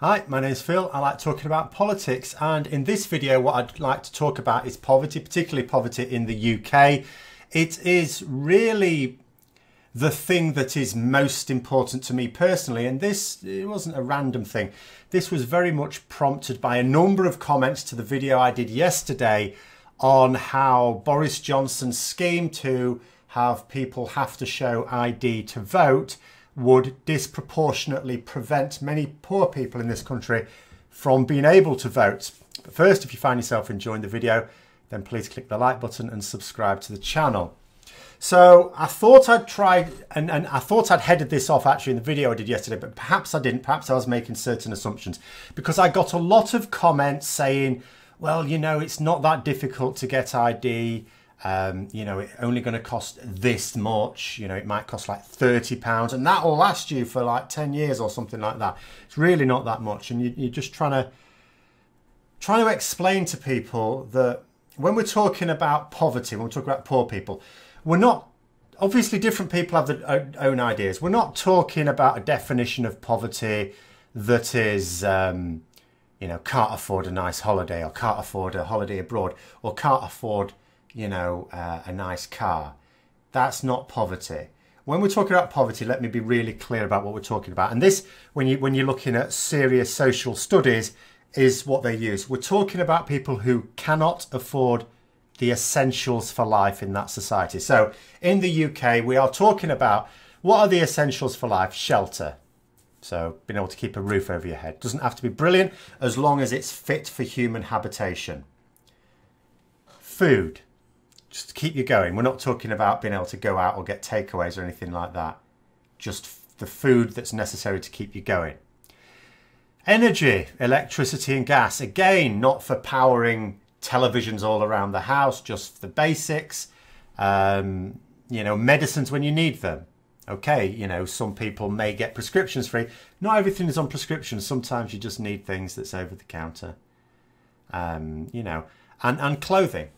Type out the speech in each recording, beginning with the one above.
Hi, my name's Phil. I like talking about politics, and in this video what I'd like to talk about is poverty, particularly poverty in the UK. It is really the thing that is most important to me personally, and it wasn't a random thing. This was very much prompted by a number of comments to the video I did yesterday on how Boris Johnson's scheme to have people have to show ID to vote would disproportionately prevent many poor people in this country from being able to vote. But first, if you find yourself enjoying the video, then please click the like button and subscribe to the channel. So I thought I'd tried, and I thought I'd headed this off actually in the video I did yesterday, but perhaps I didn't. Perhaps I was making certain assumptions, because I got a lot of comments saying, well, you know, it's not that difficult to get ID. You know, it's only going to cost this much. You know, it might cost like £30 and that will last you for like 10 years or something like that. It's really not that much. And you're just trying to explain to people that when we're talking about poverty, when we're talking about poor people, we're not, obviously different people have their own ideas. We're not talking about a definition of poverty that is, you know, can't afford a nice holiday, or can't afford a holiday abroad, or can't afford, you know, a nice car. That's not poverty. When we're talking about poverty, let me be really clear about what we're talking about. And this, when you're looking at serious social studies, is what they use. We're talking about people who cannot afford the essentials for life in that society. So in the UK, we are talking about, what are the essentials for life? Shelter. So being able to keep a roof over your head. Doesn't have to be brilliant, as long as it's fit for human habitation. Food. Just to keep you going. We're not talking about being able to go out or get takeaways or anything like that. Just the food that's necessary to keep you going. Energy, electricity and gas. Again, not for powering televisions all around the house, just the basics. You know, medicines when you need them. Okay, you know, some people may get prescriptions free. Not everything is on prescription. Sometimes you just need things that's over the counter. You know, and clothing.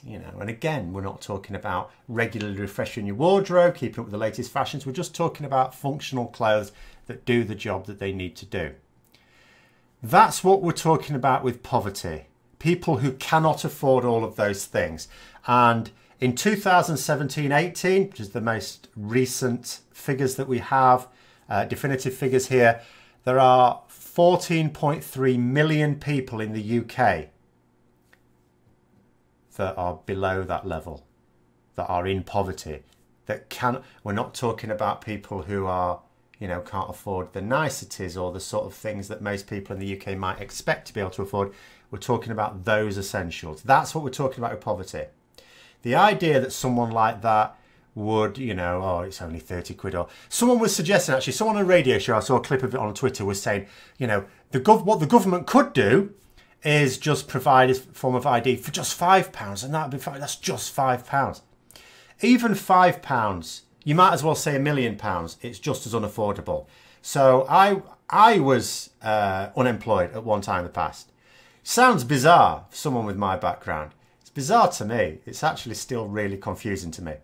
You know, and again, we're not talking about regularly refreshing your wardrobe, keeping up with the latest fashions. We're just talking about functional clothes that do the job that they need to do. That's what we're talking about with poverty. People who cannot afford all of those things. And in 2017-18, which is the most recent figures that we have, definitive figures here, there are 14.3 million people in the UK that are below that level, that are in poverty, that can. We're not talking about people who are, you know, can't afford the niceties or the sort of things that most people in the UK might expect to be able to afford. We're talking about those essentials. That's what we're talking about with poverty. The idea that someone like that would, you know, oh, it's only 30 quid, or someone was suggesting, actually, someone on a radio show, I saw a clip of it on Twitter, was saying, you know, what the government could do is just provide a form of ID for just £5, and that'd be fine. That's just £5. Even £5, you might as well say £1 million. It's just as unaffordable. So I was unemployed at one time in the past. Sounds bizarre for someone with my background. It's bizarre to me. It's actually still really confusing to me.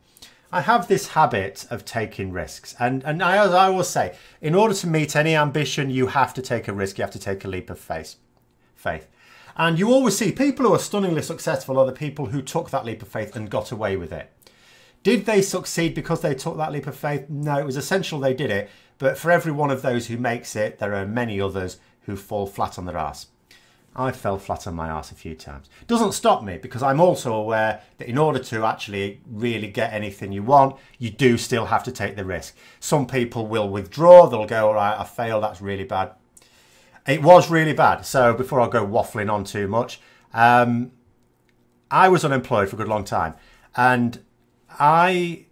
I have this habit of taking risks, and I always say, in order to meet any ambition, you have to take a risk. You have to take a leap of faith. And you always see people who are stunningly successful are the people who took that leap of faith and got away with it. Did they succeed because they took that leap of faith? No, it was essential they did it. But for every one of those who makes it, there are many others who fall flat on their arse. I fell flat on my arse a few times. Doesn't stop me, because I'm also aware that in order to actually really get anything you want, you do still have to take the risk. Some people will withdraw. They'll go, all right, I failed. That's really bad. It was really bad. So before I go waffling on too much, I was unemployed for a good long time, and I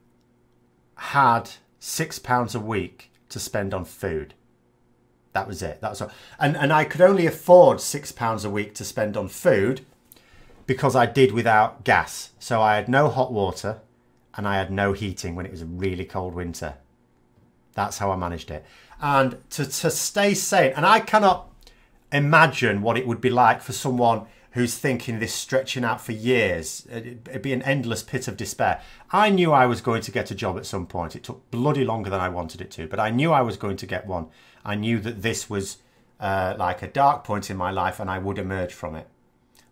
had £6 a week to spend on food. That was it. That was all. And I could only afford £6 a week to spend on food because I did without gas. So I had no hot water and I had no heating when it was a really cold winter. That's how I managed it. And to stay sane, and I cannot imagine what it would be like for someone who's thinking this stretching out for years. It'd be an endless pit of despair. I knew I was going to get a job at some point. It took bloody longer than I wanted it to, but I knew I was going to get one. I knew that this was like a dark point in my life, and I would emerge from it.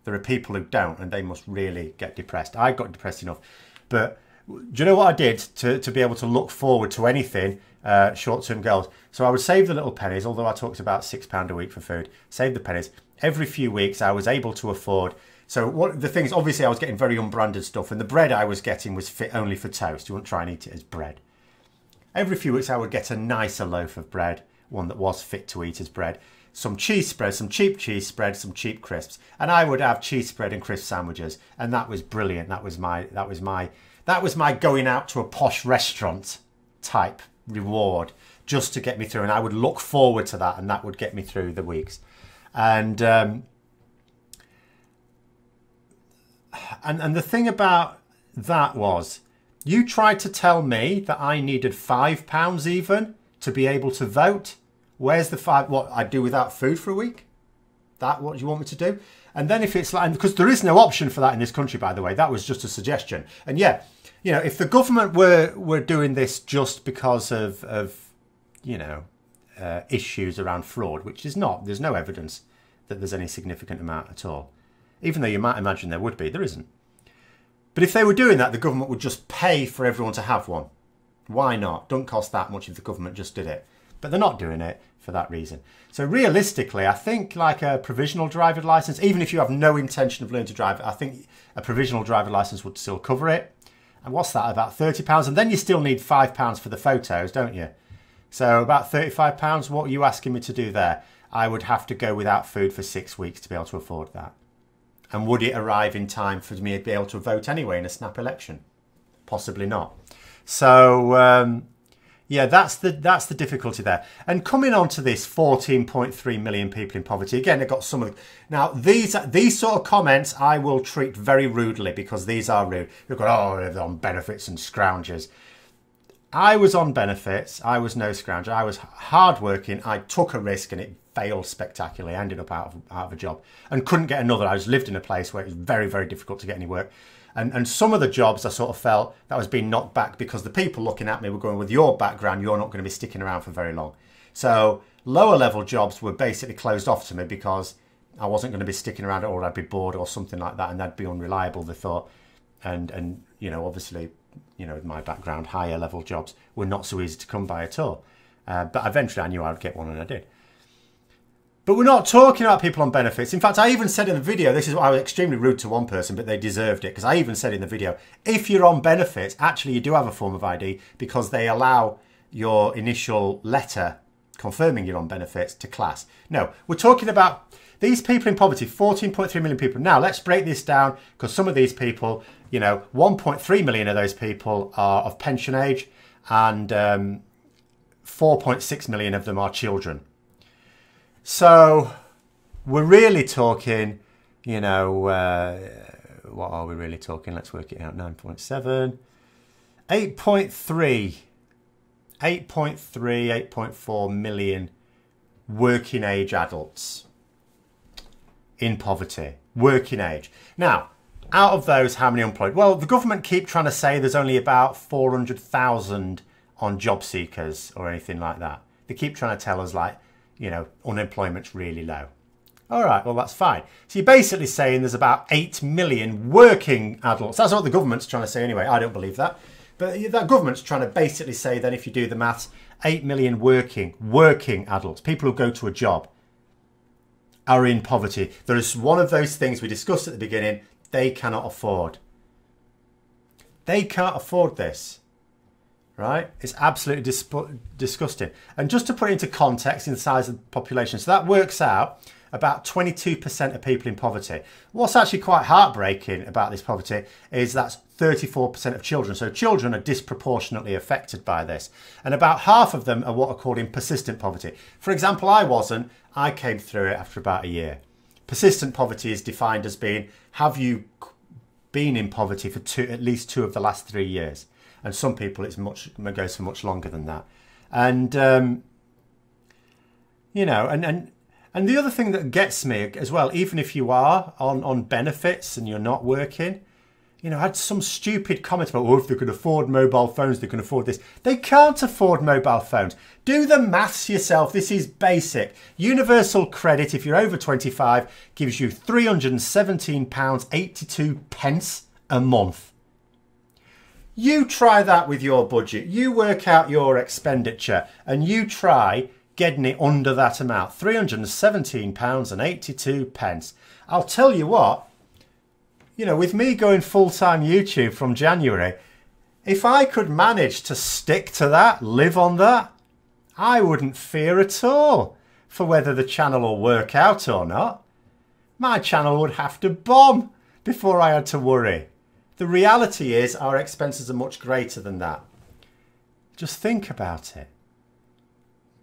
There are people who don't, and they must really get depressed. I got depressed enough. But do you know what I did to be able to look forward to anything, short-term goals? So I would save the little pennies, although I talked about £6 a week for food. Save the pennies. Every few weeks I was able to afford. So what the things, obviously I was getting very unbranded stuff, and the bread I was getting was fit only for toast. You wouldn't try and eat it as bread. Every few weeks I would get a nicer loaf of bread, one that was fit to eat as bread. Some cheese spread, some cheap cheese spread, some cheap crisps, and I would have cheese spread and crisp sandwiches, and that was brilliant. That was my going out to a posh restaurant type reward, just to get me through, and I would look forward to that, and that would get me through the weeks. And the thing about that was, you tried to tell me that I needed £5 even to be able to vote. Where's the five? What I'd do without food for a week? That what you want me to do? And then if it's like, because there is no option for that in this country, by the way, that was just a suggestion. And yeah, you know, if the government were doing this just because of you know, issues around fraud, which is not, there's no evidence that there's any significant amount at all. Even though you might imagine there would be, there isn't. But if they were doing that, the government would just pay for everyone to have one. Why not? Don't cost that much if the government just did it. But they're not doing it for that reason. So realistically, I think like a provisional driver license, even if you have no intention of learning to drive, I think a provisional driver license would still cover it. And what's that, about £30? And then you still need £5 for the photos, don't you? So about £35, what are you asking me to do there? I would have to go without food for 6 weeks to be able to afford that. And would it arrive in time for me to be able to vote anyway in a snap election? Possibly not. So, yeah, that's the difficulty there. And coming on to this 14.3 million people in poverty, again, I got some of... Now, these sort of comments I will treat very rudely, because these are rude. You've got, oh, they're on benefits and scroungers. I was on benefits. I was no scrounger. I was hardworking. I took a risk and it failed spectacularly. I ended up out of a job and couldn't get another. I lived in a place where it was very, very difficult to get any work. And some of the jobs I sort of felt that was being knocked back because the people looking at me were going, with your background, you're not going to be sticking around for very long. So lower level jobs were basically closed off to me because I wasn't going to be sticking around, or I'd be bored or something like that, and that'd be unreliable, they thought. And you know, obviously, you know, with my background, higher level jobs were not so easy to come by at all. But eventually I knew I'd get one, and I did. But we're not talking about people on benefits. In fact, I even said in the video, this is why I was extremely rude to one person, but they deserved it, because I even said in the video, if you're on benefits, actually you do have a form of ID, because they allow your initial letter confirming you're on benefits to class. No, we're talking about these people in poverty, 14.3 million people. Now, let's break this down, because some of these people, you know, 1.3 million of those people are of pension age, and 4.6 million of them are children. So we're really talking, you know, what are we really talking? Let's work it out. 9.7, 8.3, 8.4 million working age adults in poverty, working age. Now, out of those, how many unemployed? Well, the government keep trying to say there's only about 400,000 on job seekers or anything like that. They keep trying to tell us, like, you know, unemployment's really low. All right, well, that's fine. So you're basically saying there's about 8 million working adults. That's what the government's trying to say anyway. I don't believe that. But that government's trying to basically say that if you do the maths, 8 million working adults, people who go to a job, are in poverty. There is one of those things we discussed at the beginning, they cannot afford. They can't afford this. Right? It's absolutely disgusting. And just to put it into context in the size of the population, so that works out about 22% of people in poverty. What's actually quite heartbreaking about this poverty is that's 34% of children. So children are disproportionately affected by this. And about half of them are what are called in persistent poverty. For example, I wasn't. I came through it after about a year. Persistent poverty is defined as being, have you been in poverty for at least 2 of the last 3 years? And some people it goes for much longer than that. And, you know, and the other thing that gets me as well, even if you are on benefits and you're not working, you know, had some stupid comment about, oh, if they can afford mobile phones, they can afford this. They can't afford mobile phones. Do the maths yourself. This is basic. Universal credit, if you're over 25, gives you £317.82 a month. You try that with your budget. You work out your expenditure and you try getting it under that amount. £317.82. I'll tell you what, you know, with me going full-time YouTube from January, if I could manage to stick to that, live on that, I wouldn't fear at all for whether the channel will work out or not. My channel would have to bomb before I had to worry. The reality is our expenses are much greater than that. Just think about it.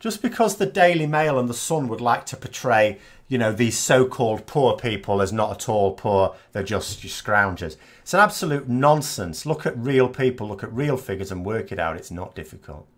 Just because the Daily Mail and the Sun would like to portray, you know, these so-called poor people as not at all poor, they're just scroungers. It's an absolute nonsense. Look at real people, look at real figures and work it out. It's not difficult.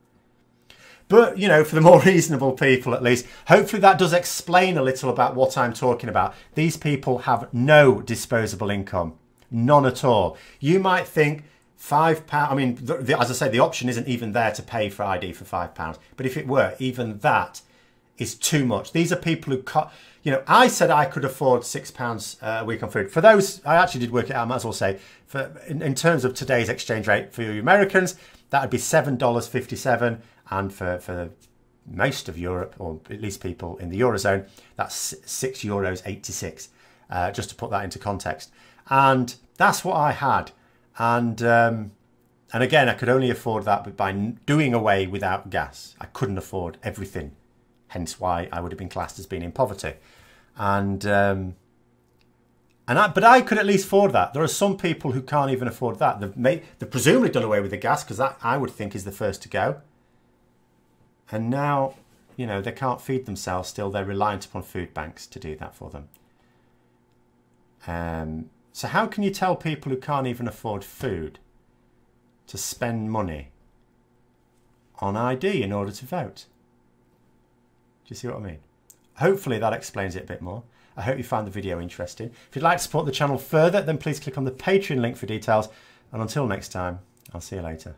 But, you know, for the more reasonable people at least, hopefully that does explain a little about what I'm talking about. These people have no disposable income. None at all. You might think £5, I mean, as I say, the option isn't even there to pay for ID for £5. But if it were, even that is too much. These are people who, you know, I said I could afford £6 a week on food. For those, I actually did work it out, I might as well say, in terms of today's exchange rate for you Americans, that would be $7.57. And for most of Europe, or at least people in the Eurozone, that's €6.86, just to put that into context. And that's what I had. And again, I could only afford that by doing away without gas. I couldn't afford everything, hence why I would have been classed as being in poverty. But I could at least afford that. There are some people who can't even afford that. They've presumably done away with the gas, because that I would think is the first to go. And now, you know, they can't feed themselves still. They're reliant upon food banks to do that for them. So how can you tell people who can't even afford food to spend money on ID in order to vote? Do you see what I mean? Hopefully that explains it a bit more. I hope you found the video interesting. If you'd like to support the channel further, then please click on the Patreon link for details. And until next time, I'll see you later.